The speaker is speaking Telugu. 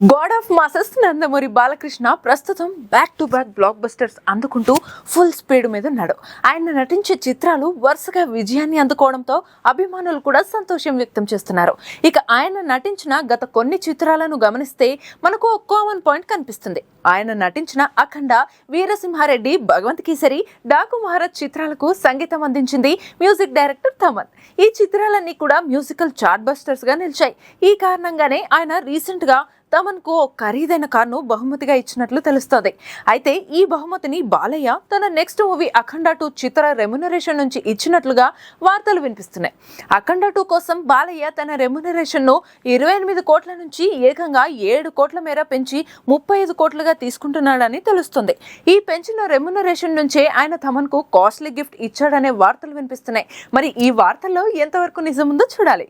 God of masses Nandamuri Balakrishna ప్రస్తుతం back to back blockbusters అందుకుంటూ ఫుల్ స్పీడ్ మీద ఉన్నాడు. ఆయన నటించే చిత్రాలు వరుసగా విజయాన్ని అందుకోవడంతో అభిమానులు కూడా సంతోషం వ్యక్తం చేస్తున్నారు. ఇక ఆయన నటించిన గత కొన్ని చిత్రాలను గమనిస్తే మనకు ఒక కామన్ పాయింట్ కనిపిస్తుంది. ఆయన నటించిన అఖండ, వీరసింహారెడ్డి, భగవంత్ కేసరి, డాకు మహారాజ్ చిత్రాలకు సంగీతం అందించింది మ్యూజిక్ డైరెక్టర్ తమన్. ఈ చిత్రాలన్నీ కూడా మ్యూజికల్ చార్ట్ బస్టర్స్ గా నిలిచాయి. ఈ కారణంగానే ఆయన రీసెంట్ గా తమన్కు ఒక ఖరీదైన కారును బహుమతిగా ఇచ్చినట్లు తెలుస్తోంది. అయితే ఈ బహుమతిని బాలయ్య తన నెక్స్ట్ మూవీ అఖండ 2 చిత్ర రెమ్యునరేషన్ నుంచి ఇచ్చినట్లుగా వార్తలు వినిపిస్తున్నాయి. అఖండ 2 కోసం బాలయ్య తన రెమ్యునరేషన్ ను 28 కోట్ల నుంచి ఏకంగా 7 కోట్ల మేర పెంచి 35 కోట్లుగా తీసుకుంటున్నాడని తెలుస్తుంది. ఈ పెంచిన రెమ్యునరేషన్ నుంచే ఆయన తమన్కు కాస్ట్లీ గిఫ్ట్ ఇచ్చాడనే వార్తలు వినిపిస్తున్నాయి. మరి ఈ వార్తల్లో ఎంతవరకు నిజముందో చూడాలి.